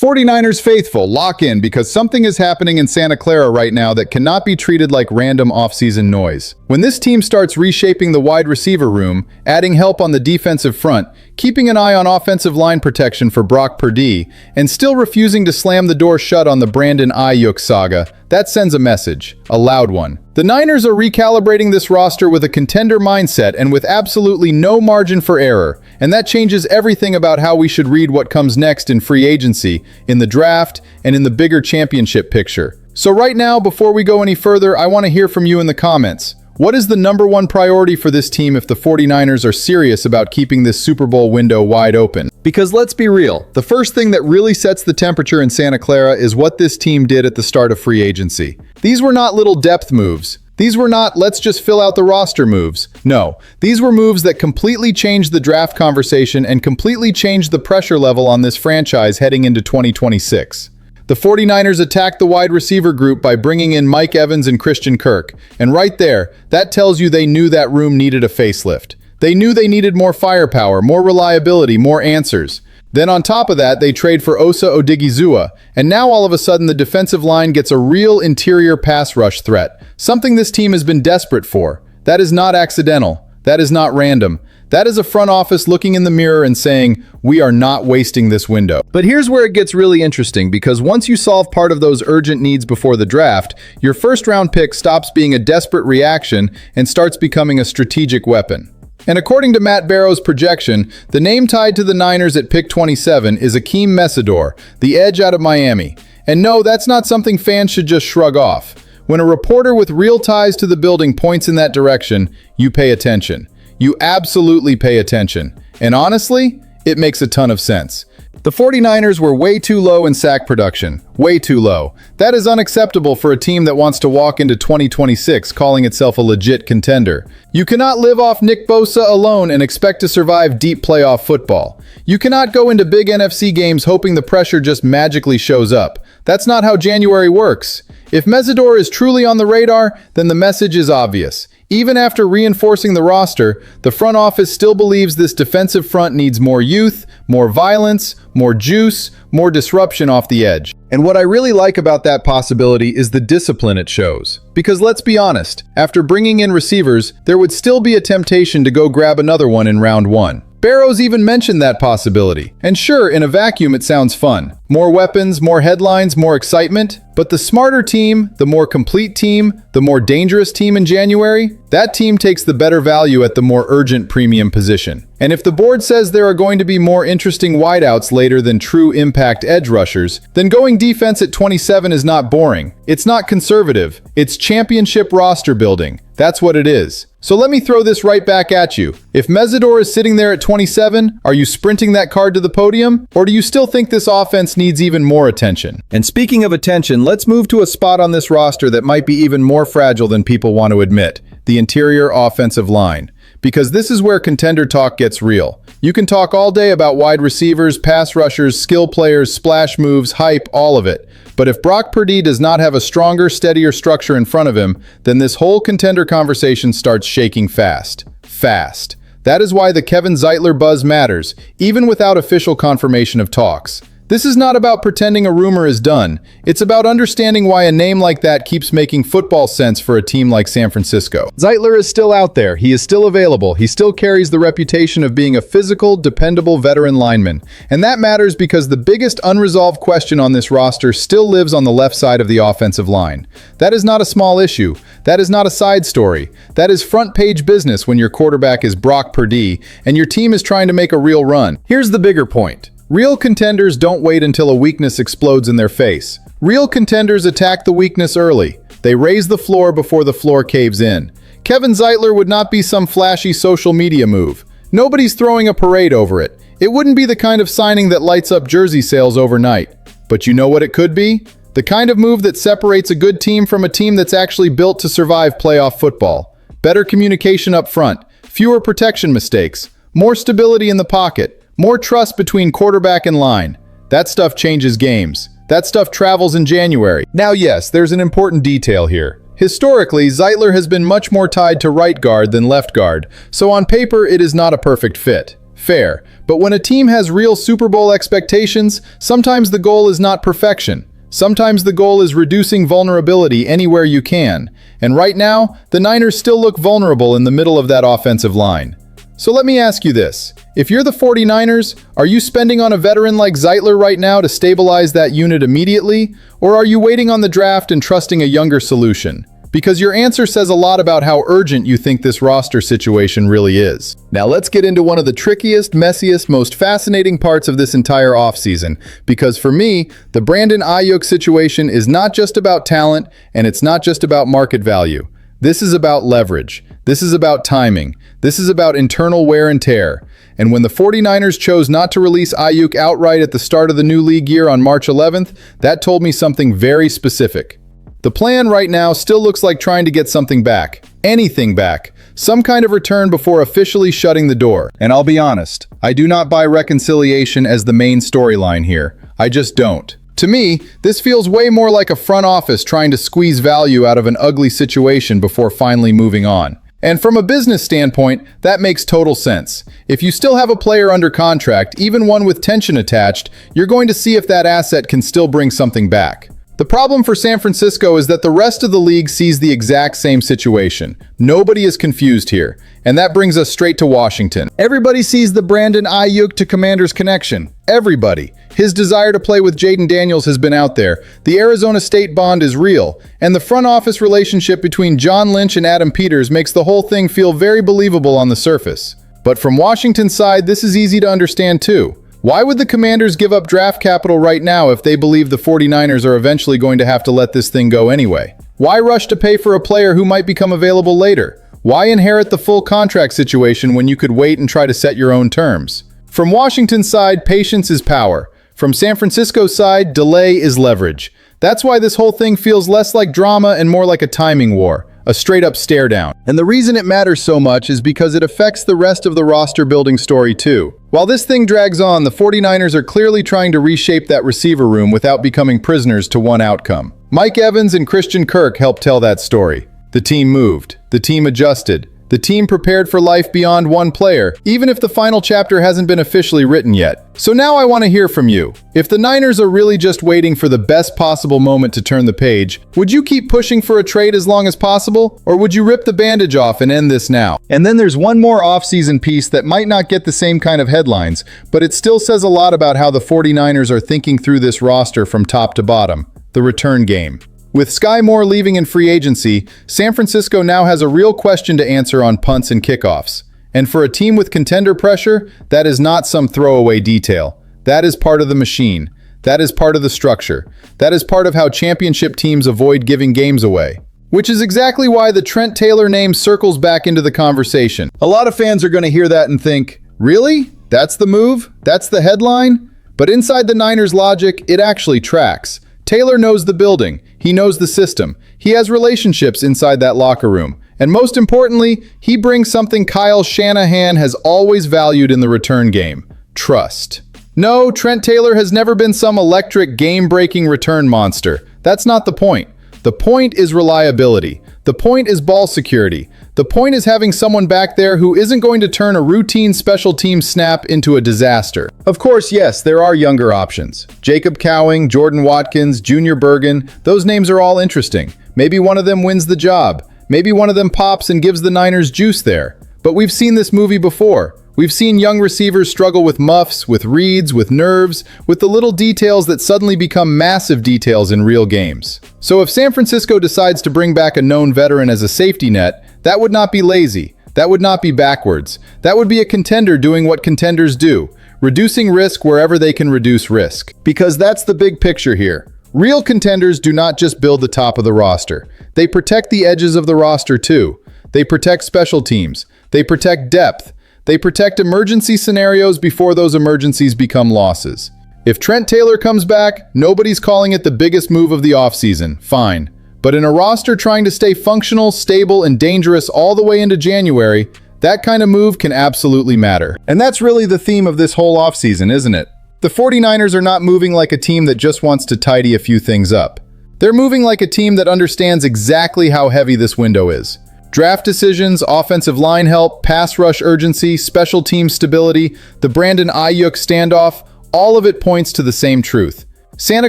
49ers faithful, lock in because something is happening in Santa Clara right now that cannot be treated like random off-season noise. When this team starts reshaping the wide receiver room, adding help on the defensive front, keeping an eye on offensive line protection for Brock Purdy, and still refusing to slam the door shut on the Brandon Aiyuk saga, that sends a message, a loud one. The Niners are recalibrating this roster with a contender mindset and with absolutely no margin for error, and that changes everything about how we should read what comes next in free agency, in the draft, and in the bigger championship picture. So right now, before we go any further, I want to hear from you in the comments. What is the #1 priority for this team if the 49ers are serious about keeping this Super Bowl window wide open? Because let's be real, the first thing that really sets the temperature in Santa Clara is what this team did at the start of free agency. These were not little depth moves. These were not, let's just fill out the roster moves. No, these were moves that completely changed the draft conversation and completely changed the pressure level on this franchise heading into 2026. The 49ers attacked the wide receiver group by bringing in Mike Evans and Christian Kirk. And right there, that tells you they knew that room needed a facelift. They knew they needed more firepower, more reliability, more answers. Then on top of that, they trade for Osa Odigizua, and now all of a sudden the defensive line gets a real interior pass rush threat, something this team has been desperate for. That is not accidental. That is not random. That is a front office looking in the mirror and saying, we are not wasting this window. But here's where it gets really interesting, because once you solve part of those urgent needs before the draft, your first-round pick stops being a desperate reaction and starts becoming a strategic weapon. And according to Matt Barrow's projection, the name tied to the Niners at pick 27 is Akeem Mesidor, the edge out of Miami. And no, that's not something fans should just shrug off. When a reporter with real ties to the building points in that direction, you pay attention. You absolutely pay attention. And honestly, it makes a ton of sense. The 49ers were way too low in sack production. Way too low. That is unacceptable for a team that wants to walk into 2026 calling itself a legit contender. You cannot live off Nick Bosa alone and expect to survive deep playoff football. You cannot go into big NFC games hoping the pressure just magically shows up. That's not how January works. If Mesidor is truly on the radar, then the message is obvious. Even after reinforcing the roster, the front office still believes this defensive front needs more youth, more violence, more juice, more disruption off the edge. And what I really like about that possibility is the discipline it shows. Because let's be honest, after bringing in receivers, there would still be a temptation to go grab another one in round 1. Barrow's even mentioned that possibility. And sure, in a vacuum it sounds fun. More weapons, more headlines, more excitement. But the smarter team, the more complete team, the more dangerous team in January, that team takes the better value at the more urgent premium position. And if the board says there are going to be more interesting wideouts later than true impact edge rushers, then going defense at 27 is not boring. It's not conservative. It's championship roster building. That's what it is. So let me throw this right back at you. If Mesidor is sitting there at 27, are you sprinting that card to the podium? Or do you still think this offense needs even more attention? And speaking of attention, let's move to a spot on this roster that might be even more fragile than people want to admit: the interior offensive line. Because this is where contender talk gets real. You can talk all day about wide receivers, pass rushers, skill players, splash moves, hype, all of it. But if Brock Purdy does not have a stronger, steadier structure in front of him, then this whole contender conversation starts shaking fast. Fast. That is why the Kevin Zeitler buzz matters, even without official confirmation of talks. This is not about pretending a rumor is done. It's about understanding why a name like that keeps making football sense for a team like San Francisco. Zeitler is still out there. He is still available. He still carries the reputation of being a physical, dependable veteran lineman. And that matters because the biggest unresolved question on this roster still lives on the left side of the offensive line. That is not a small issue. That is not a side story. That is front page business when your quarterback is Brock Purdy and your team is trying to make a real run. Here's the bigger point. Real contenders don't wait until a weakness explodes in their face. Real contenders attack the weakness early. They raise the floor before the floor caves in. Kevin Zeitler would not be some flashy social media move. Nobody's throwing a parade over it. It wouldn't be the kind of signing that lights up jersey sales overnight. But you know what it could be? The kind of move that separates a good team from a team that's actually built to survive playoff football. Better communication up front, fewer protection mistakes, more stability in the pocket, more trust between quarterback and line. That stuff changes games. That stuff travels in January. Now yes, there's an important detail here. Historically, Zeitler has been much more tied to right guard than left guard, so on paper it is not a perfect fit. Fair. But when a team has real Super Bowl expectations, sometimes the goal is not perfection. Sometimes the goal is reducing vulnerability anywhere you can. And right now, the Niners still look vulnerable in the middle of that offensive line. So let me ask you this. If you're the 49ers, are you spending on a veteran like Zeitler right now to stabilize that unit immediately? Or are you waiting on the draft and trusting a younger solution? Because your answer says a lot about how urgent you think this roster situation really is. Now let's get into one of the trickiest, messiest, most fascinating parts of this entire offseason. Because for me, the Brandon Aiyuk situation is not just about talent, and it's not just about market value. This is about leverage. This is about timing. This is about internal wear and tear. And when the 49ers chose not to release Aiyuk outright at the start of the new league year on March 11th, that told me something very specific. The plan right now still looks like trying to get something back. Anything back. Some kind of return before officially shutting the door. And I'll be honest, I do not buy reconciliation as the main storyline here. I just don't. To me, this feels way more like a front office trying to squeeze value out of an ugly situation before finally moving on. And from a business standpoint, that makes total sense. If you still have a player under contract, even one with tension attached, you're going to see if that asset can still bring something back. The problem for San Francisco is that the rest of the league sees the exact same situation. Nobody is confused here. And that brings us straight to Washington. Everybody sees the Brandon Aiyuk to Commanders connection. Everybody. His desire to play with Jaden Daniels has been out there. The Arizona State bond is real. And the front office relationship between John Lynch and Adam Peters makes the whole thing feel very believable on the surface. But from Washington's side, this is easy to understand too. Why would the Commanders give up draft capital right now if they believe the 49ers are eventually going to have to let this thing go anyway? Why rush to pay for a player who might become available later? Why inherit the full contract situation when you could wait and try to set your own terms? From Washington's side, patience is power. From San Francisco's side, delay is leverage. That's why this whole thing feels less like drama and more like a timing war. A straight-up stare-down. And the reason it matters so much is because it affects the rest of the roster-building story too. While this thing drags on, the 49ers are clearly trying to reshape that receiver room without becoming prisoners to one outcome. Mike Evans and Christian Kirk helped tell that story. The team moved. The team adjusted. The team prepared for life beyond one player, even if the final chapter hasn't been officially written yet. So now I want to hear from you. If the Niners are really just waiting for the best possible moment to turn the page, would you keep pushing for a trade as long as possible? Or would you rip the bandage off and end this now? And then there's one more offseason piece that might not get the same kind of headlines, but it still says a lot about how the 49ers are thinking through this roster from top to bottom: the return game. With Sky Moore leaving in free agency, San Francisco now has a real question to answer on punts and kickoffs. And for a team with contender pressure, that is not some throwaway detail. That is part of the machine. That is part of the structure. That is part of how championship teams avoid giving games away. Which is exactly why the Trent Taylor name circles back into the conversation. A lot of fans are going to hear that and think, really? That's the move? That's the headline? But inside the Niners' logic, it actually tracks. Taylor knows the building. He knows the system. He has relationships inside that locker room. And most importantly, he brings something Kyle Shanahan has always valued in the return game: trust. No, Trent Taylor has never been some electric, game-breaking return monster. That's not the point. The point is reliability. The point is ball security. The point is having someone back there who isn't going to turn a routine special team snap into a disaster. Of course, yes, there are younger options. Jacob Cowing, Jordan Watkins, Junior Bergen, those names are all interesting. Maybe one of them wins the job. Maybe one of them pops and gives the Niners juice there. But we've seen this movie before. We've seen young receivers struggle with muffs, with reads, with nerves, with the little details that suddenly become massive details in real games. So if San Francisco decides to bring back a known veteran as a safety net, that would not be lazy. That would not be backwards. That would be a contender doing what contenders do, reducing risk wherever they can reduce risk. Because that's the big picture here. Real contenders do not just build the top of the roster. They protect the edges of the roster too. They protect special teams. They protect depth. They protect emergency scenarios before those emergencies become losses. If Trent Taylor comes back, nobody's calling it the biggest move of the offseason. Fine. But in a roster trying to stay functional, stable, and dangerous all the way into January, that kind of move can absolutely matter. And that's really the theme of this whole offseason, isn't it? The 49ers are not moving like a team that just wants to tidy a few things up. They're moving like a team that understands exactly how heavy this window is. Draft decisions, offensive line help, pass rush urgency, special team stability, the Brandon Aiyuk standoff, all of it points to the same truth. Santa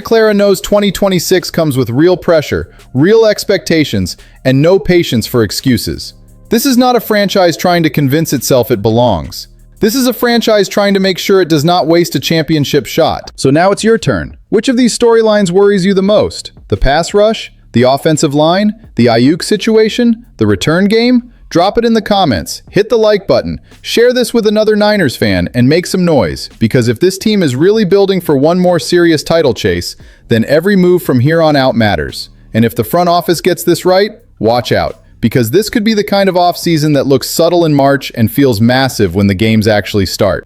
Clara knows 2026 comes with real pressure, real expectations, and no patience for excuses. This is not a franchise trying to convince itself it belongs. This is a franchise trying to make sure it does not waste a championship shot. So now it's your turn. Which of these storylines worries you the most? The pass rush? The offensive line? The Aiyuk situation? The return game? Drop it in the comments, hit the like button, share this with another Niners fan, and make some noise, because if this team is really building for one more serious title chase, then every move from here on out matters. And if the front office gets this right, watch out, because this could be the kind of offseason that looks subtle in March and feels massive when the games actually start.